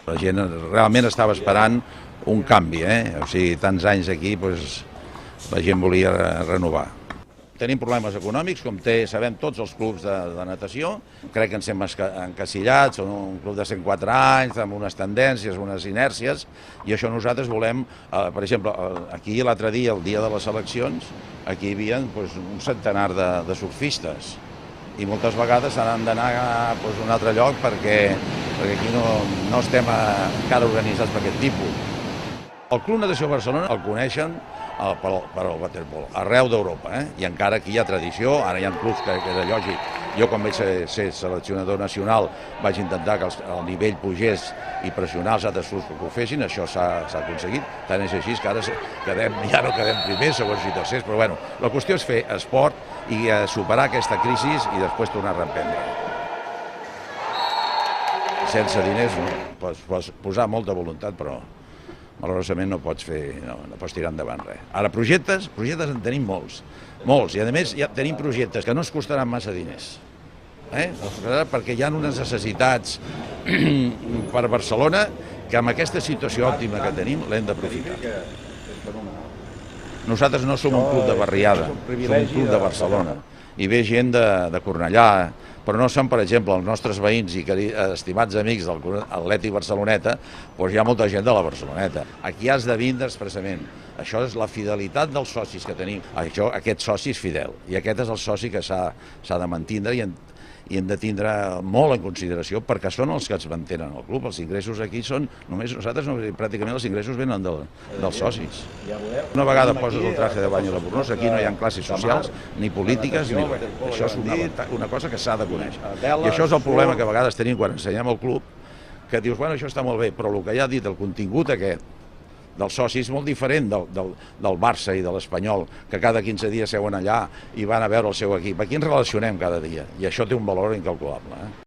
La gent realment estava esperant un canvi, o sigui, tants anys aquí, doncs, la gent volia renovar. Tenim problemes econòmics, com sabem tots els clubs de natació. Crec que ens hem encasillat, són un club de 104 anys, amb unes tendències, unes inèrcies, i això nosaltres volem, per exemple, aquí l'altre dia, el dia de les eleccions, aquí hi havia un centenar de surfistes, i moltes vegades s'han d'anar a un altre lloc perquè aquí no estem encara organitzats per aquest tipus. El Club Natació Barcelona el coneixen per al waterpolo, arreu d'Europa, i encara aquí hi ha tradició, ara hi ha clubs que era lògic. Jo quan vaig ser seleccionador nacional vaig intentar que el nivell pugés i pressionar els altres clubs que ho fessin, això s'ha aconseguit, tant és així que ara ja no quedem primers, segons i tercers, però bueno, la qüestió és fer esport i superar aquesta crisi i després tornar a reprendre. Sense diners pots posar molta voluntat, però malauradament no pots tirar endavant res. Ara, projectes en tenim molts, i a més ja tenim projectes que no ens costaran massa diners, perquè hi ha unes necessitats per Barcelona que amb aquesta situació òptima que tenim l'hem d'aprofitar. Nosaltres no som un club de barriada, som un club de Barcelona, i ve gent de Cornellà, però no són, per exemple, els nostres veïns i estimats amics del Atlètic Barceloneta, doncs hi ha molta gent de la Barceloneta. Aquí has de vindre expressament. Això és la fidelitat dels socis que tenim. Aquest soci és fidel, i aquest és el soci que s'ha de mantindre i hem de tindre molt en consideració perquè són els que ens mantenen el club. Els ingressos aquí són, només nosaltres, pràcticament els ingressos venen dels socis. Una vegada poses el traje de bany a la Bornosa, aquí no hi ha classes socials, ni polítiques, ni res. Això és una cosa que s'ha de conèixer. I això és el problema que a vegades tenim quan ensenyem al club, que dius, bueno, això està molt bé, però el que ja ha dit, el contingut aquest, dels socis, molt diferent del Barça i de l'Espanyol, que cada 15 dies seuen allà i van a veure el seu equip. Aquí ens relacionem cada dia, i això té un valor incalculable.